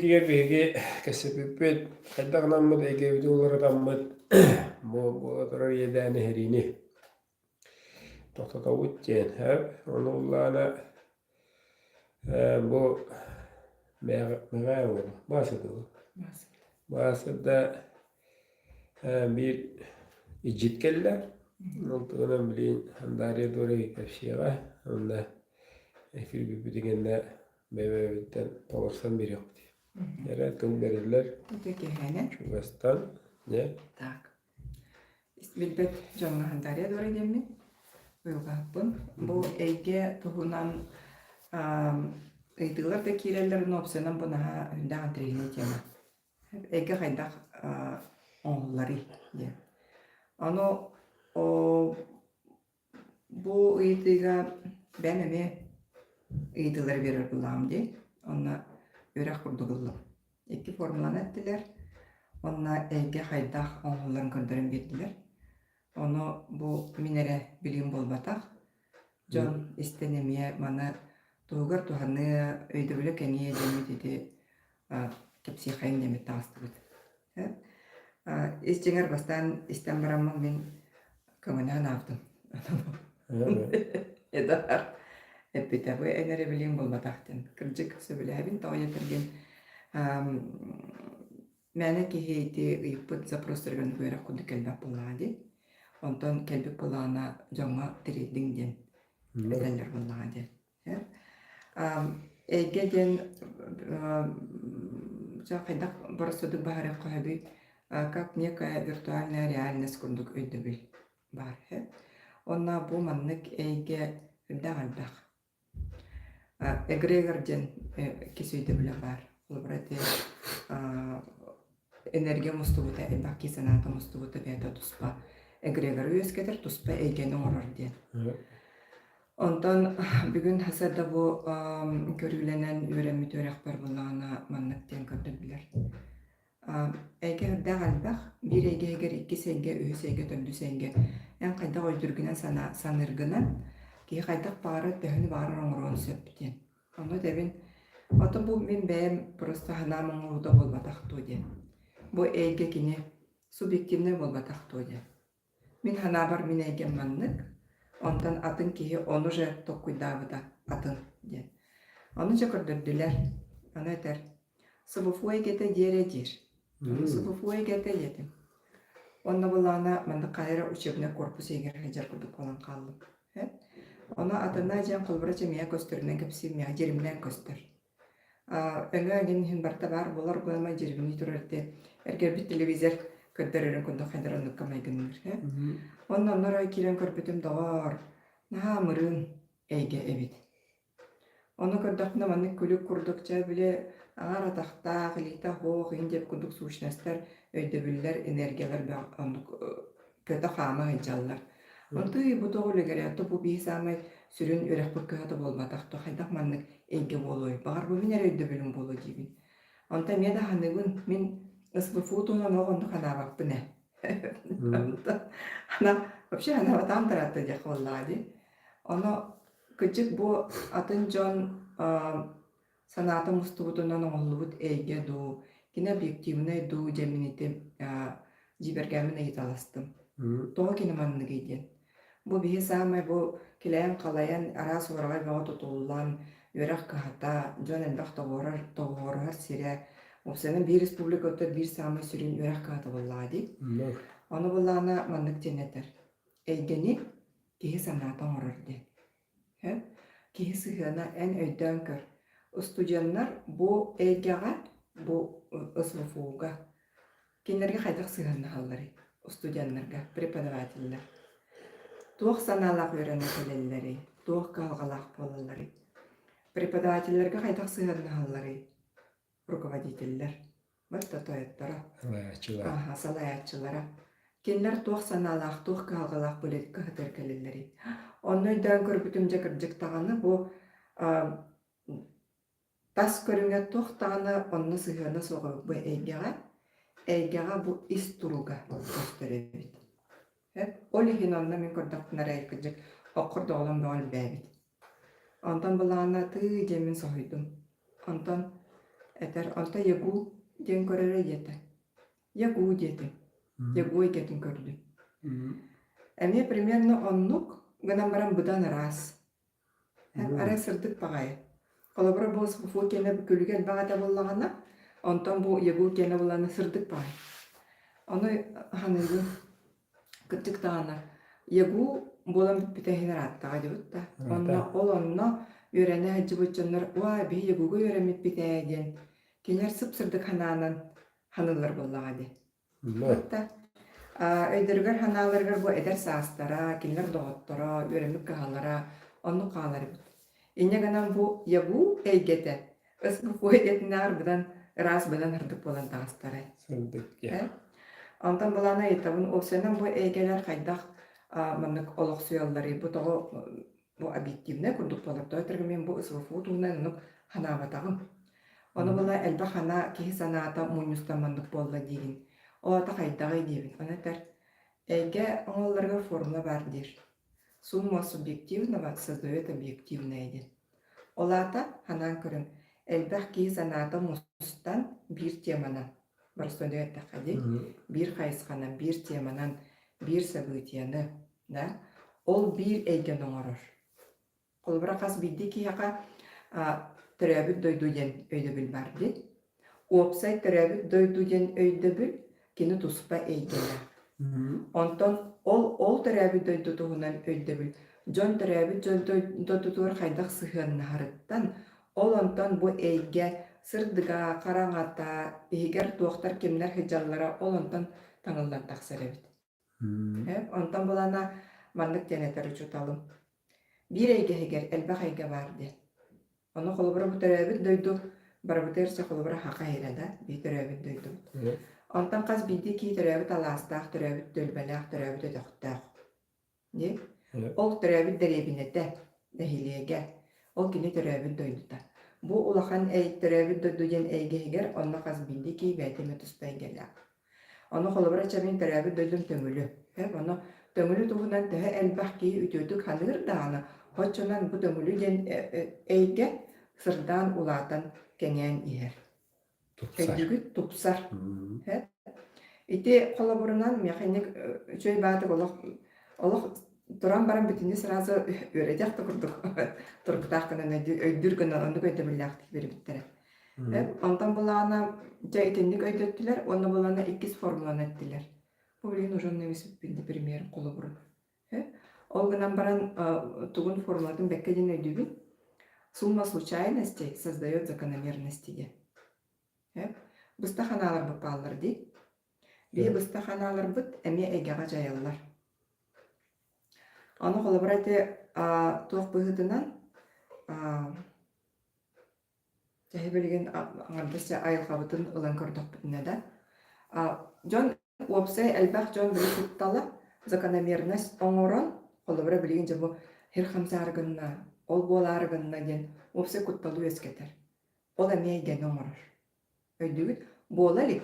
Diğer bilgi kesipipet kaydağınamı da egevici olarak ammıt bu kadar yedani herini toxtatavut diyen hep onu ullana bu meğaya olur bahsediyor. Bahsede bir icit geldiler. Noltuğuna bilin handariye doğru kefşiye onda efir bir digende bebekten olursan bir yok diye. Yere tüm verirler. Öteki hene. Çugastan ne? Так. Билбет жоңнаһындаря дора демми. Уйгааппын. Бу эйге туһунан ыйтылар да киреллерин опсенан бунаһа үндәгән трейни тема. Эйге хайдак оңлары де. Ано бу ыйтыга бәнеме ыйтылар берер булам ди. Онна өрәк курдугуллу. Эки формуланы әттиләр. Онна эйге хайдак оңларын көрдөрөн бердилер. Onu bu minere bilgin bolbataq. John istenemiye mana tuğgar tuhanı öydübülü keniye demi dedi kepsi xayın demi tağısты bud. İstenger bastan isten baramın min kömünen avdım. Edar. Epite bu enere bilgin bolbataqten. Kırcık söbüle bin tağı yetirgen мәне кехейти ыйппыт запростырган бүйрак куды келбек буллади. Ondan kelbek bulana jonga tiridingen edeller bulana. Egen жақайдақ барысыды бары қойды, как некая виртуальная реальность күндік өйдібіл бар. Онна бұл маннык эйге үлдәғалбақ. Эгрегорден кесі өйдібілі бар. Ол бұрады энергия мұстығыда, әлбақ кесенаты мұстығыда бәді тұспа. Эгрегор өскетер туспа эйгенің орыр ден. Ondan bugün hasada bu körüylenen öğrenmi törek var bulağına manlıkten kördürdüler. Eğer dağılbaq, bir eğer iki senge, üç senge, döndü senge. En kayda öldürgünen sana sanırgınan ki kayda bağırı tehini bağırır oңырон söpten. Onu devin, ota bu min bəyəm prosta hanamın oğuda bolbataq to'den. Bu eğer kine subjektivne bolbataq to'den. Min hanabar min eğer manlık. Ondan atın ki onu же токуйдавыда atın diye. Onu же kördürdüler. Onu eter. Sıvıfuya gete diğere dir. Sıvıfuya gete yedim. Onu bulana manda kayra uçebine korpus eger hajar kurduk olan kaldım. Onu atına jan kılbıraça miya gösterinen kapısı miya jerimler göster. Öngü hin barta var bolar koyma jerimini turardı. Erger bir televizör kördürürün kundu haydaranlık kamaygınlar. Ondan oraya kiren körpütüm doğar. Naha mırın eyge evit. Onu kördüğünde manlık külük kurdukça bile ağır ataqta, gılita, hoğ, indep kunduk suçnastar, öydebüller, energiyalar kötü xama hıcallar. Ondan bu doğulu geriyatı bu bir samay sürün örek bıkkıhatı bolmataqtı. Haydaq manlık eyge boluy. Bağır bu miner öydebülüm bolu dibin. Ondan meda hanıgın min ısbıfuğduğuna oğundu xanabaq bu ne? Она вообще она там тарата дехоллади. Оно кычык бу атын жон санаты мустубутунан оңлубут эйге ду, кине объективный ду жеминити жибергемин эйталастым. Тоғы кине манныгейден. Бу бихи самай бу килэйэн қалайан ара суаргай баға тутуллан, өрек кахата, жон элбах тоғорар сире. Опсенен bir республика өтір bir самай сүрін өрек кахата боллади. Onu bulana manlık cenneter. Eygeni kihi sanatan orardı. Kihi sıhhana en öyden kör. Ustucanlar bu eygağa, bu ıslıfuğuga. Kinlerge haydak sıhhana halları. Ustucanlarga, preparavatiller. Tuğ sanalaq öğrenmekelleri, tuğ kalgalaq bolaları. Preparavatillерге haydak sıhhana halları. Rukovoditiller. Batta toyattara. Salayatçılara. Kenler tuğ sanalaq, tuğ kalgalaq böledik kıhıtır kelilleri. Onu öйдөн körpütümce kırcık tağını bu tas körüngə tuğ tağını onu sıhhana soğuk bu eygağa bu isturuga gösterebit. Olihin onunla min kordaqtınara erkecek okur doğulun doğul bäbit. Ondan bulağına tığ jemin soğuydum. Ondan Eter onta yagu diyen körere yete. Yagu diyeti. Yagu egetin kördü. Emi примерно onluk gınan baran budan ras. Hep ara sırdık bağay. Kolabora bu sıfı kene külügen bağata bollağına ondan bu yagu kene bollağına sırdık bağay. Onu hanıgı kıttık dağına. Yagu bolan bitehin rahatta gidip da. Onna yörene hacı bıçanlar vay bir yagugu yöremit biteyden. Kener sıp sırdık hananan hanılar bollağa di. Hatta öydürger hanalargar bu eder saastara, kinler doğutlara, yöremik kahalara, onu kahaları bit. İnne ganan bu yagu eygete. Ismı bu eygetin ağırbadan, razbadan hırdık bolan taastara. Sırdık ya. Ondan bulana yetabın, o senin bu eygeler kaydak manık oluk suyalları, bu toğu bu objektивне kurduk bolar. Doytırgı bu ısvı fuduğundan onu hanavatağım. Onu bula elbə hana kihi sanata munyusta manık bolla digin. O ata kaydağı digin. Ona ter, eyge oğullarga formula bardir. Summa субъективного создает объективное. Олата ханан көрін. Элбэх kihi sanata mustan bir temana. Барыстан дөйетті қади. Bir хайсқана, bir temanan, bir sabıtiyаны. Ол bir eygen oğurur. Kolbara kas bildi ki yaka törəbüt doyduyen öydöbül bardi. Opsay törəbüt doyduyen öydöbül kini tuspa eygele. Ondan ol törəbüt doyduduğundan öydöbül. Jon törəbüt doyduduğur xaydaq sıhığın harıttan ol ondan bu eyge sırdıga, karangata, eğer doğuktar kimler hıcallara ol ondan tanıldan taqsar ebit. Ondan bulana manlık denetleri çotalım. Bir eyge heger, elbaq eyge vardı. Onu kolubara bu törəbüt doydu, barabuterse kolubara haqa heyrada, bir törəbüt doydu. Ondan qaz bildi ki törəbüt alastaq, törəbüt dölbəlaq, törəbüt ödəqtaq. Ol törəbüt derebinete, dehiliyege, ol kini törəbüt doydu da. Bu ulaqan törəbüt doyduyen eyge heger, onu qaz bildi ki bəytime tuspay gelaq. Onu kolubara çabin törəbüt doydum töngülü. Onu töngülü tuğundan tühe elbaq ki ütüdük hanır dağını. Hoççanan bu töngülü den eyge sırdan ulatan kengen iher. Öydügüt tupsar. İti kolaborunan mekanik çöy bağdık olaq duran baran bütünde sırası öğrecek tukurduk. Turkutakının öydürgünden onu öydübüllaktık biri bittere. Ondan bulağına itendik öydöttüler, onu bulağına ikiz formulan ettiler. Bu bilgin ucun nemesi bildi premier kolaborun. Ол гынан баран тугун формулатын беккеден өйдүгүн сумма случайностей создает закономерности де. Быста ханалар бапалар ди. Бие быста ханалар быт эме эгега жаялар. Аны коллаборате тоқ быгытынан жахи билген аңардасча айылхабытын ылан көрдөх битне да. Жон уопсай элбах жон били туттала закономерность оңорон коллабора билген жабу хер хамсаргынна, ол боларгынна ден уопсай кутталу эскетер. Ол эме ген оңорор. Өйдүгүт болалик.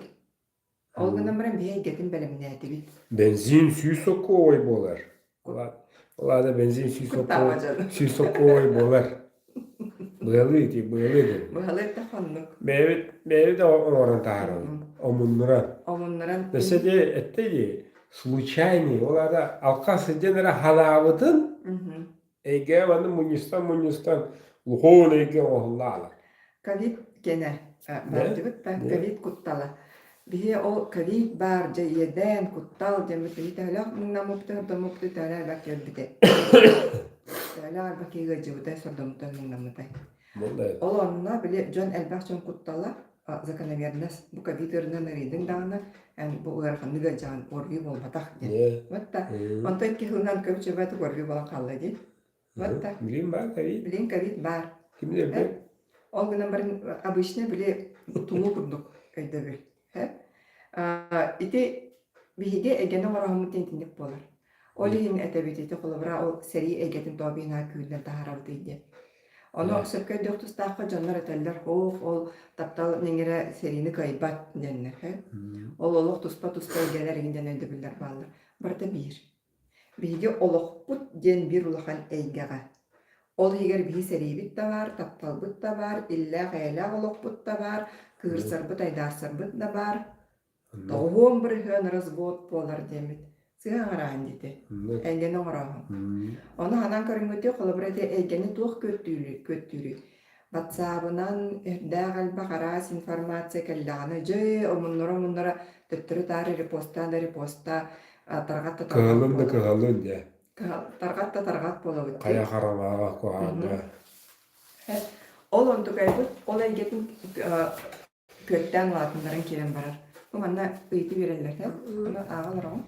Ол гынан баран бие гетин белемне этибит. Benzin suyu sokoy bolar. Ola da benzin suyu sokoy bolar. Bığalıydı, bığalıydı. Bığalı da konluk. Meyve de oran tarım. Omunlara. Omunlara. Mesela etteydi. Случайный. Ola da alkası genere halavıdın. Ege vandı Munistan. Luhon ege oğullağlar. Kavit gene. Bardıgıt da kavit kuttala. Bihe o kavit barca yeden kuttal demek ki tala namupta da mupta tala bak yelbide. Tala bak yegacı da sordumta namupta. Olanna bile John Elbachon kuttala закономерность bu kavitlerden nereden dağına yani bu uğraşan nigacan orvi bolmatak diye. Vatta ondan ki hunan kavçe vatı orvi bolan kaldı diye. Vatta. Bilin var kavit. Bilin kavit var. Kim der? O günden beri обычно bile tumu kurduk öyle bir. İti bihige egene orahamı tintindik bolar. Olihin etebiti kolabra o seri egetin dobina künden taharaldı diye. Onu sökkel döktüs dağqa canlar eteller ol taptal nengere serini kaybat denler. Ol tuspa egeler inden öldübüller bağlar. Barda bir. Bihige oloq put den bir ulahan eygega. Ol higer bihi seribit da var, taptalbıt da var, illa hayla olokbut da var, kırsarbıt aydarsarbıt da var. Toğum bir hön razbot bolar demit. Sığa arahan dedi. Engeni oğrağım. Onu hanan karıngıtı kolaborate engeni tuğ köttürü. WhatsApp'ından dağıl bakaras informasya kellağını jö omunlara töttürü tarı reposta targatta Kıhalın diye. targat bola Kaya karamağa koğanda. Ol ondu kaybıt, ol egetin kökten vaatınların kiren barar. Bu manna ıyti verirler. Onu ağalar o.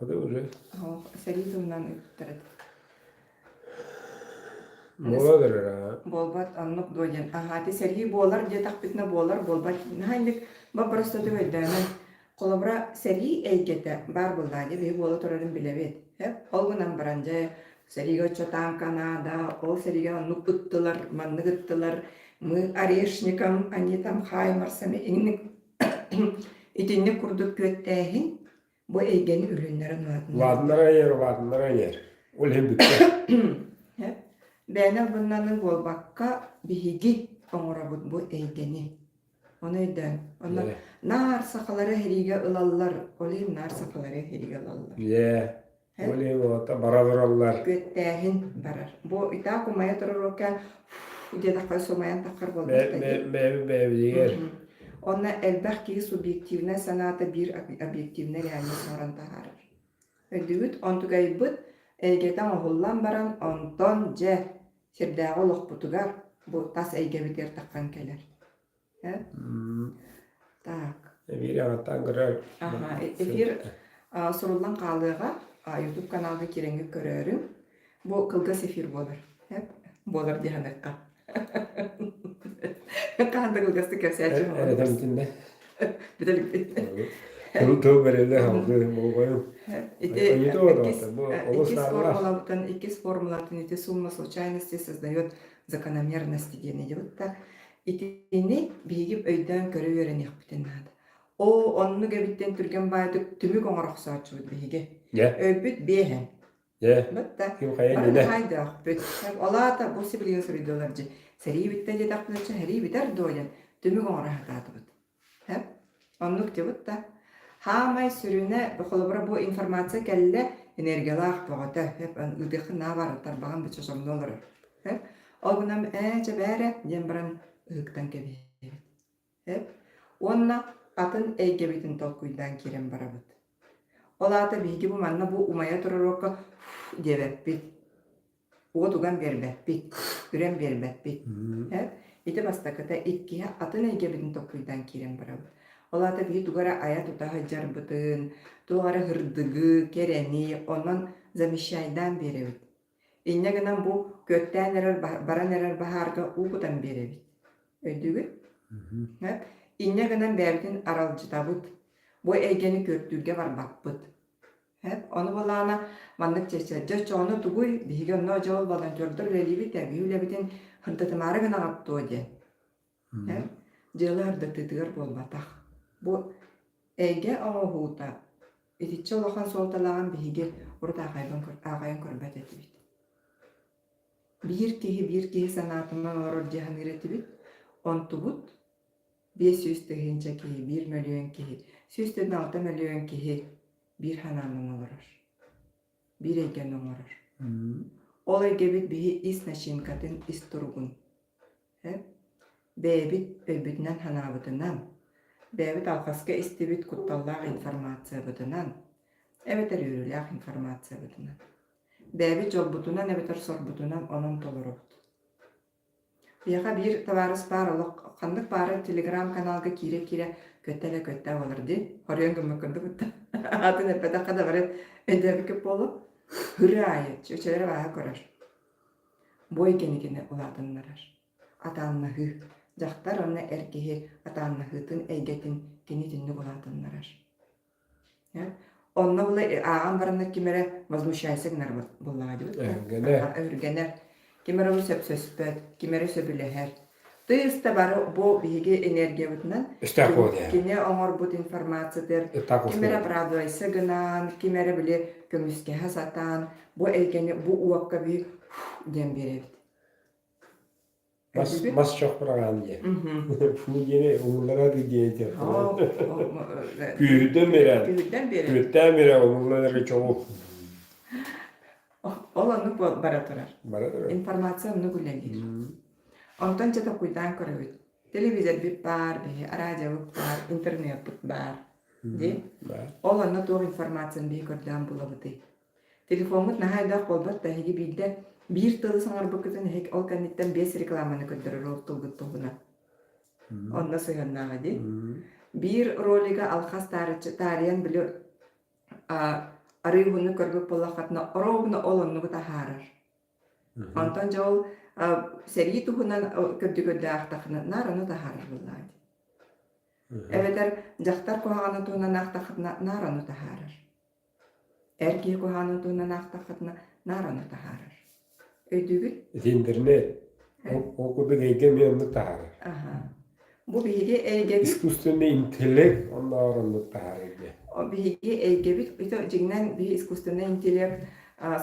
Bu da öyle. Seri durumdan ıttırat. Moladır ha. Bolbat anlık doyan. Ahati seri bolar diye takbitine bolar bolbat. Nahindik babarasta tüvedden. Kolabra seri eygete bar buldaydı ve bola torarın bilevet. Hep olgunan baranca seriga çotan kanada o seriga anlık ıttılar, manlık ıttılar. Mı arayışnikam anitam haymarsame innik itinni kurduk köttehin. Bu eygeni ürünlerin Vadınlara yer. Ol hem bitti. Bana bunların bolbakka bihigi oğrabut bu eygeni. Onu eden. Onlar nar sakaları heriga ılallar. Olayım nar sakaları heriga ılallar. Ye. Olayım o da baralarlar. Göttehin barar. Bu ita kumaya dururken diye takar somayan takar bolbak. Bev diyer. Ona elbette subjektivne sanata bir objektivne yani soran taharar. Ödüğüt ontu gaybıt eygeten oğullan baran onton je sirdağı oluq butugar bu tas eyge biter takkan keler. Tak. Bir yanattan görer. Aha, efir sorullan qalığına YouTube kanalga kirenge körörüm. Bu kılgas efir bolar. Hep bolar diyanakka. Kanda kılgası köseyci bolar. Evet, emtinde. Bidelik. Tuğ verildi halkı bu koyun. İkis формулатын эти сумма случайностей создает закономерности дени вот итини бигип өйдөн көрө берени хапитен нада. О онну гебиттен түрген байды түмүк оңороксаачу биге. Өбүт бехен. Бутта. Kim kaya Бара ne? хайда бүт. Алата бу сибилген сөрүдөлөр же. Сери битте же тактырчы хери битер доян. Түмүк оңорохататы бут. Хеп. Оннук же бутта. Хамай sürüne kolabora bu informasiya kelle energiyalar boğata hep ıdıkı ne var tarbağın bir çözümlü olur. Hep o günüm cebere jembran ıktan kebi. Hep onna atın eygebitin tokuydan kiren barabıt. Olata bilgi bu manna bu umaya tururokka debep bit. O tugan berbet bit. Üren berbet bit. Hep ite bastakata ikkiye atın eygebitin tokuydan kiren barabıt. Olata bir dugara aya tutaha jarbıtın, dugara hırdıgı, kereni, ondan zamişaydan berevit. İnne gınan bu gökten erer, baran erer baharga uğudan berevit. Ödügü? İnne gınan berbitin aralcıtabıt. Bu eygeni köktürge var bakbıt. Hep onu balana manlık çeşe, onu tuguy, bihige onno jol balan jordor relibit, bihulebitin hırtıtımarı gınan aptı oje. Hep jılar dıtıtır bolbatak. Bu ege ağuta itiçe olakan soltalağın bihige orada ağayan körbet etibit. Bir kihi sanatından oror cihan üretibit. Ontubut 500 tehince kihi, 1 milyon kihi, 100'den 6 milyon kihi bir hananın olurur. Bir egenin olurur. Ol egebit bihi isne şimkatin isturgun. Bebit öbütnen hanabıtınan. Bebit alkaska istibit kuttallar informasiya bıdınan. Ebeter yürülyak informasiya bıdınan. Bebit jolbutunan, ebeter sorbutunan onun tolurubut. Biyaga bir tavarız barılık, kandık barı telegram kanalga kire kötte olurdu. Horyon gümükündü bıttı. Atın epede kada var edebikip olup hürü ayet, çöçelere bağa korar. Boy genikine uladınlarar. Atanlığı. Jaktar onna erkehi atanlıhıtın eygetin genitinni buladınlarar. Onna bula ağam barınlar kimere vazmuşaysıgnar bulaydı. Örgener. Kimere bu söpsöspöt, kimere söbüleher. Tıyısta barı bu bihigi enerjiya butinan. Kine oңor but informasiyadır. Kimere pravdoysa gınan, kimere bile kömüske hasatan. Bu eygeni bu uakka bir dem berevit. Mas çok bırakan diye. Mhm. Bu yine umurlara da diyecek. Ha, Kühüden beri. Kühüden beri. Kühüden beri umurları çok. Olanı baraturar. Bana da öyle. İnformasyon onu gülenir. Ondan çata kuydan körüt. Televizyon bir bar, bir radyo bir bar, internet bir bar. Di? Olanı doğru informasyon bir körden bulamadı. Telefonut nahayda kolbat da hegi bilde bir tılı sanar bakıtın hek olkanitten 5 reklamanı köndürür ol tulgut tuğuna. Ondan sonra nahadi. Bir roliga alkas tariyan bile arayıhını körbük polakatna orogna olanı da harar. Ondan jol seri tuğunan kördü aktakına naranı da harar bulladı. Evet jaktar kohana tuğunan aktakına naranı da harar. Erkeği kohana tuğunan aktakına naranı da harar. Ödügüt. İnternet. O kadar egemenlik da harar. Bu bilgi egebit. İsküstünde intelekt onunla oranlık da harar. O bilgi egebit. İşte cignen bir isküstünde intelekt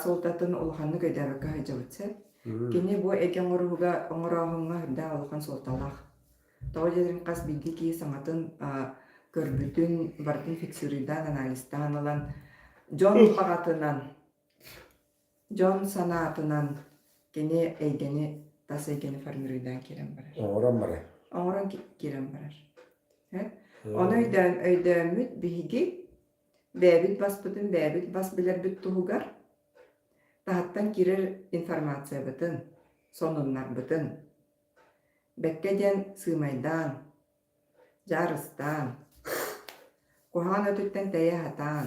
soltatın olğanı göderük hacıvıtsa. Gene bu egen oruğuga onuğuğuna hırda olğan soltalaq. Tağıcadırın qas bilgi ki sanatın körbütün bardın fiksürüden analistan olan John Pagatından, John sanatından gene egeni tas egeni farmürüden kiren barar. Oran barar. Oran kiren barar. Onu öydemüt bihigi bebit bas biler büt tuhugar tahattan kirer informasya bıtın, sonunlar bıtın. Bekkeden sığmaydan, jarıstan, kuhan ötütten teye hatan,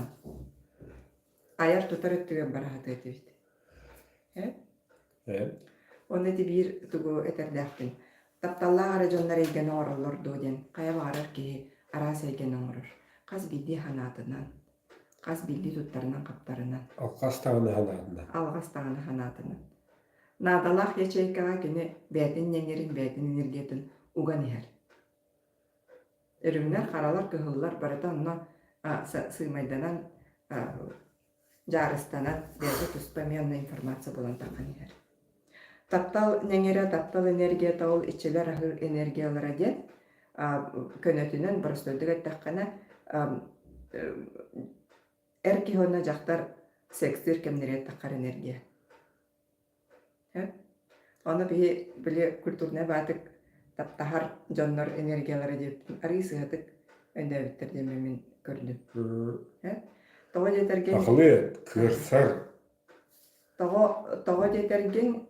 ayar tutar ötüge barahat ötüydü. Onu da bir tugu eterdektin. Taptalla arajonlar egen orallar doden, kaya varar ki arası egen orur. Kas bildi hanatından, kas bildi tutlarından kaptarından. Alkas tağını hanatından. Algas tağını hanatından. Nadalak yaşaykağa güne bədin yengerin bədin energetin ugan ihər. Ürümler karalar kıhıllar barata onunla sığmaydanan jarıstanan bәді tuspamyanna informasya bulan taqan ihər. Taptal nengere taptal enerjiya taul içiler ahır energiyalara den könötünen barıstörдүк ettaqana erki hona jaktar sekstir kemnere taqar energiya. Onu bile kültürüne batık taptahar jonlar energiyalara deptim. Arı sıhatık öndevittir dememin gördüm. Tağa jetergen... Akıllı, kırsar. Tağa jetergen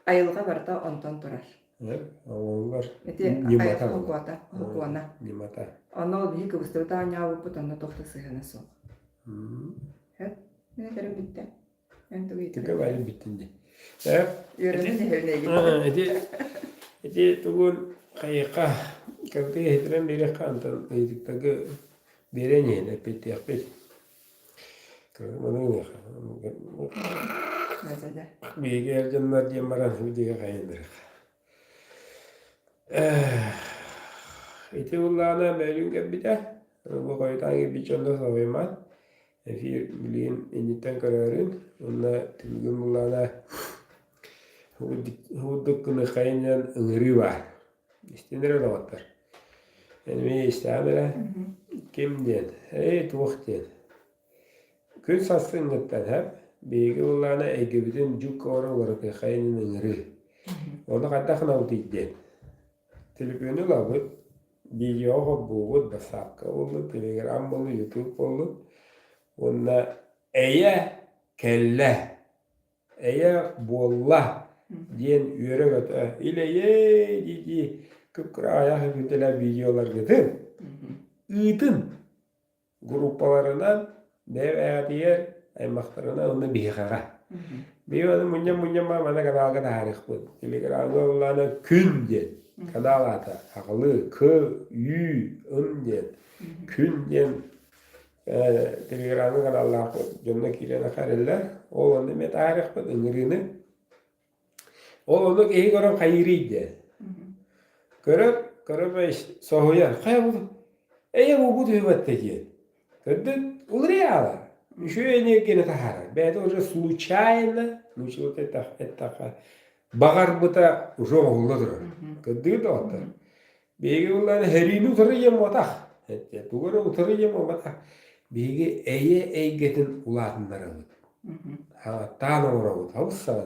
ayılga barda ondan turar. Onlar nimata. Hukuana. Nimata. Onu bihi kıvıstırda anyağı butanına tohta sıhana soğuk. Ne derim bitti. Tıka bari bitindi. Yörünün evine gitti. Jadi tugun kayakah kerja hidran diri kantor hidup taga berenya na peti apet. Kalau mana ni? Biar jangan dia marah dia kaya Itu ulana belum kita. Bu kaitan bicara sama في مليون إنتان كرارين ونا تلقون مولانا هو دكنا خاينان غريبا استندر دوتر يعني مي استعمله كم دين هاي توختين كل ساستن نتنهب بيجي مولانا إجابتين جو كورا ورك خاينان غريب ونا قد دخلنا وتيجين تلقونه لابد بيجي أخذ بود بساقة والله تلقرام والله يوتيوب والله Onda kelle, bolla diyen yörek öte. İle ye kıpkıra ayak hüpüteler videolar gidin. İdin gruplarından dev diğer aymaklarına onda bihara. Bir onu munyam bana kanalga tarih bu. Telegram olana kün diyen. Kanalata akıllı diyen. Kün diyen. Telegram'ın kanalına cümle kirene kararlar. O onu met tarih bu ingrini. O onu iyi görüp hayırıydı. Görüp soğuyan. Kaya bu. Bu hüvetteki. Kadın olur ya. Şu enerjini tahara. Ben de orada случайно начал это Bagar buta uşo oğulludur. Kıddığı da otur. Begi ulan herini utarıyım otak. Hette tugara utarıyım otak. Begi eygetin ulatınları. Ha tan oğru. Havsa.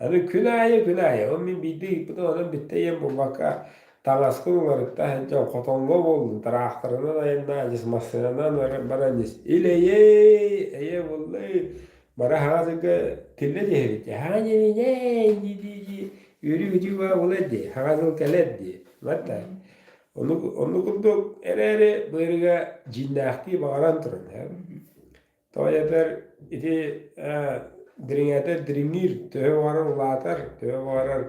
Abi külaya. O min bidi bu da onun bitteyim bu baka. Talasku olarak da hence kotongo oldu. Tarahtırına da yenda cismasından barancis. Eye vallahi. Bara hazırda tille dehri. Hani ne yürü var oladı. Hazır kaledi. Hatta onu kulduk ere böyle cinnahti bağıran turun. Toyadır iti diringir töve varan latar töve varan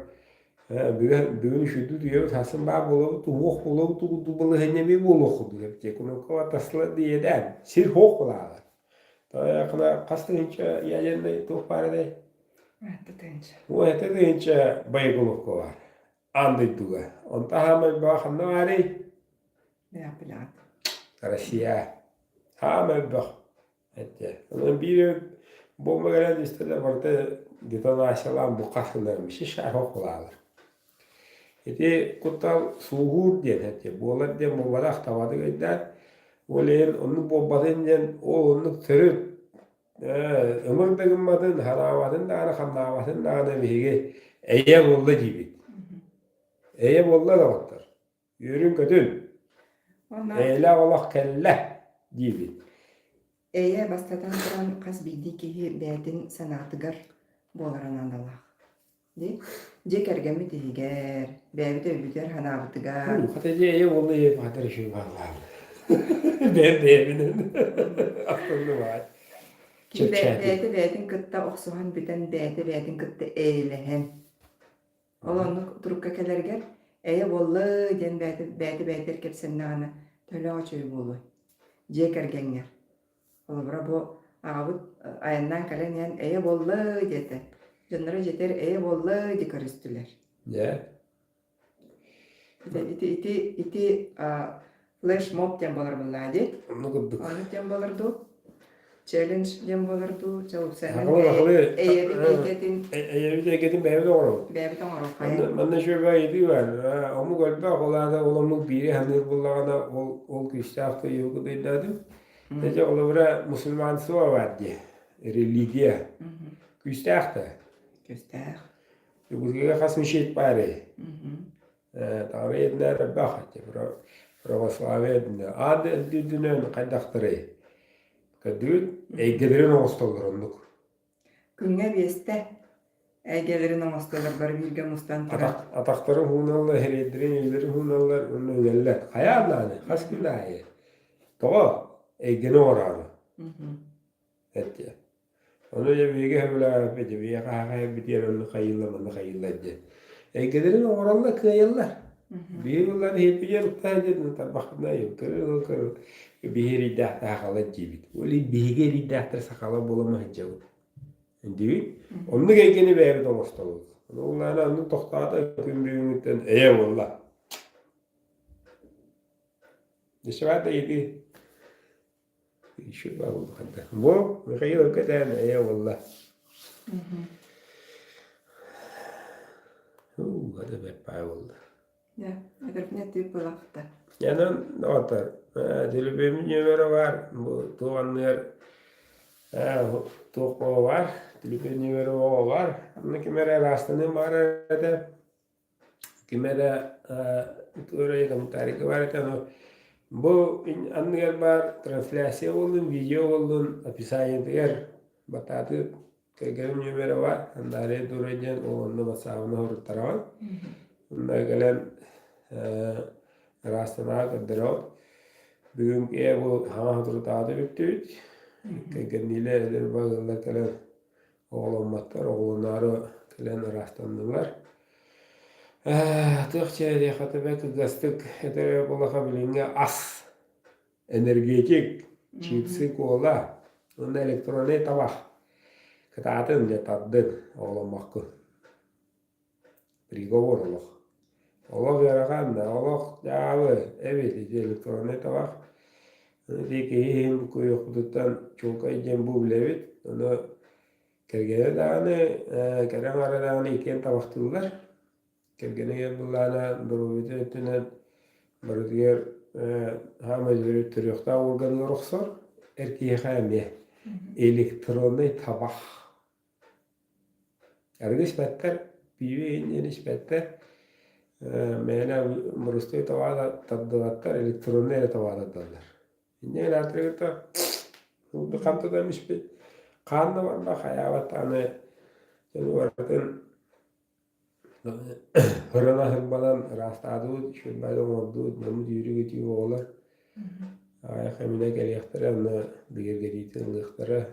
bugün şudu diyor tasın ba bolu tuğuk bolu tuğu bolu henemi bolu diyor ki konu kawatasla diyeden sir hok bulalar. Toya kana kastı hiç yayında toparada. Bu ete de hiç bayguluk var. Andı duga. Onta hamay ba hamna var. Ne yapılan? Rusya. Hamay ba. Ette. Onun bir bomba gelen isteler vardı. Detonasyonlar bu kasınlarmış. Şişer hokulalar. Ete kutal suğur diyen ette. Bu olar diyen bombada aktavadı gayda. Oleyin onu bombadan diyen o onu törüp ömür dağınmadın, hanavatın da ana hanavatın da ana bihige eye bollu gibi. Eye bollu da vardır. Yürün kötün. Eyle Allah kelle gibi. Eye bastatan duran kas bildi ki beytin sanatıgar bolaran andalak. Di? Cekergemi tihiger, beyte öbüter hanavutıgar. Hatice eye bollu eye fatır şu var. Ben de evinin. Aklımda var. Beytin kıtta oksuhan biten beytin kıtta eylehen. Olanı turukka kelerger, eye bollu den beytir kepsenine ana töle açıyor bolu. Cekergenger. Ola bu ağabey ayından kalan yan eye bollu dete. Canlara jeter eye bollu dikaristüler. Ya. İti flash mob tembalar bulladı. Onu kuttuk. Onu tembalardı. Challenge tembalardı. Çabuk sen. Haklı. Eye bir Eye'nin beyde var. beyten var. Ben de şöyle baydı var. Ama galiba olarda olamlık biri hani bunlarına ol kıştahta yok dedim. Nece olara Müslümansı var diye. Religiya. Kıştahta. Göster. Bu gibi kasmış et bari. Tabii etler bakatı. Pravoslaviyadne. Adı düdünün kaydaktırı. Kadın eygelerin oğuztalır onluk. Künge beste. Eygelerin amastalar var virge mustan tıra. Atakların hunallar, heredirin yüzleri hunallar, onu öneller. Hayallarını, kas günahı. Toğa, eygene orarı. Etti. Onu ya büyüge hevla peki, bir yakaya bitiyor onu kayılladı. Eygelerin orarlar kıyarlar. Bir yıllar hep yer utandı, tabakına yok. Bir ridah takhalat gibi. Öyle bir ridah sakala bulamayacak. Değil. Onu gelgeni bir evde olmalı. Onlarla onu tohtada gümbüğümünden eyvallah. Dışarıda yedi. Şu var bu kadar. Bu mekayı kadar eyvallah. Hadi be eyvallah. Ya, agar ne tip olaktı. Yani ne var? Telebemin numara var. Bu tuğanlar tuğu var. Telebemin numara var. Ama kimere rastlanın var da kimere oraya da mutariki var da bu anlar var. Translasyon olun, video olun, apisayın diğer batatı kergerim numara var. Andare duracağın o onda masavına hor taravan. Onda gelen rastana kadar bugün bu hamadır tadı bitti. Kendiyle eder bazılar kelen oğlanmatlar, oğlanları kelen rastandılar. Türkçe diye hatırlayıp gastık eder bulakabildiğince az enerjik çipsi kola. Onda elektronik tabak. Kıtatın ya taddın oğlanmakı. Prigovor olur. Allah yarakan da Allah cevabı evet elektronik tabak. Dedi ki hem kuyruğundan çok ayıcım bu bilevit. Onu Kergene dağını, Kerem ara dağını iken tabaktılar. Kergene yer bullana durubete ötünen barıdiger ham özürü türüyokta organı ruhsor. Erkeğe kaymiye. Elektronlu tabak. Argış betler, bibi iniş betler. Mena murustoy tavada taddıvatlar, elektronlu ele tavada tadlar. İnne elatırgıta, bu kamta demiş bir kanlı var da hayavat tane varken hırına hırmadan rastadı, şöyle oldu, namı yürü gidiyor oğlar. Ayak emine geliyektere, onu bir geliydi ılıktere.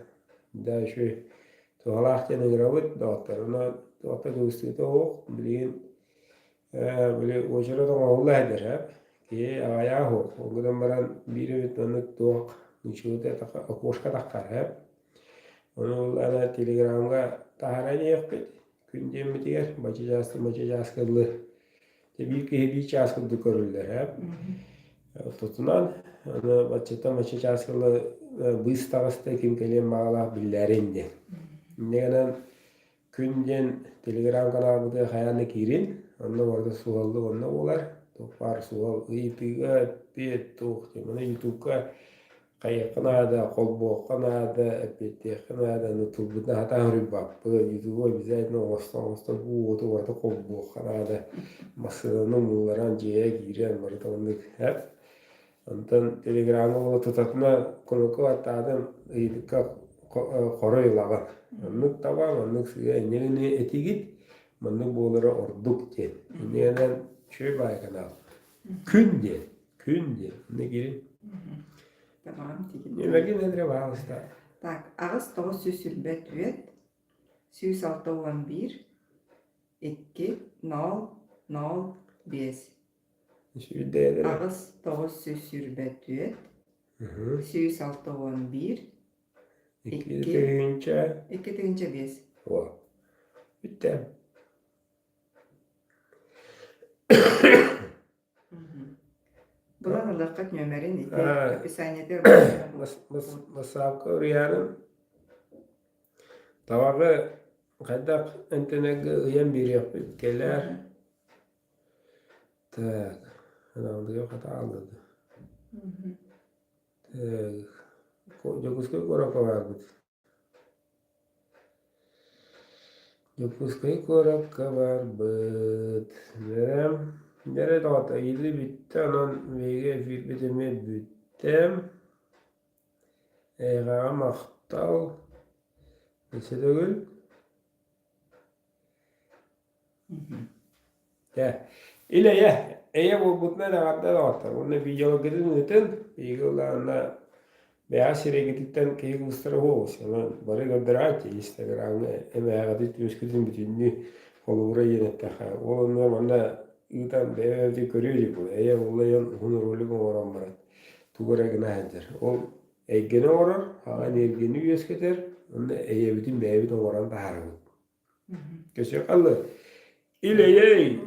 Da şu tuğalak canın rabıt dağıtlarına, dağıtta göğüstüğü o, bileyim, böyle oçara da oğlu eder hep. Ki ayağı o. O kadar baran biri bitmenlik doğak, nişoğuda koşka takar hep. Onu oğlana telegramga taharani yapıp, gündem bitiyor, maçacağız kıllı. Bir kere bir çağız kıldı körüller hep. Tutunan, onu maçacağız kıllı bız tavasta kim kelem bağla billerinde. Neden günden telegram kanalında hayalini girin, onda orada sualdı onda olar. Topar sual, ıyıtıga, bir tuğ, demene YouTube'ga kayıkına kolboğuna da, epetekine da, nutulbuna hata rübap. Bu YouTube'a bize ne olsa bu otu orada kolboğuna da, masalarının bunların ceye giren var tanıdık hep. Ondan telegramı ola tutatına konuku atadım, ıyıtıga koroylagan. Onluk tamam, onluk suya inelini eti git, onluk boğulara orduk diye. İnelden şöyle baykan al. Kün diye. Ne girin? Tamam, Yemeği nedir var usta? Так, ağız toğu süsülbet üet, 611, 2, 0, 0, 5. Şu değerli. Ağız toğu süsülbet üet, 611, 2 tığınca. 2 tığınca 5. O. Bitti. Bulan ılıqat nömerin iti, Ha. hapishanede Masabka riyanın tavağı kadak entenege uyan bir yapıp gelir. Tak. Anamda yok hata aldı. Tak. Jokuskoy koraka var bu. Jokuskoy koraka var bu. Nere dağıta illi bitti. Anan vege filbideme büttem. Eğer maktal. Neyse de gül. Ya. İle ya. Eğer bu butna da kadar dağıta. Onu bir yol gidin öten. Bir yollarına beyaz yere gittikten keyif ustara olsun. Ama bari gönderaçı Instagram'da. Emeğe kadar tüsküdün bütünlüğü. Olura yenetteha. Onun bana yutan beyazı görüyor bu. Eğer olayan hunuruluk oran var. Tugara gına eder. O eggene orar, hagan ergeni üyesketer. Onda eyebitin beyabit oran da harabı. Köşe kallı. İle yey.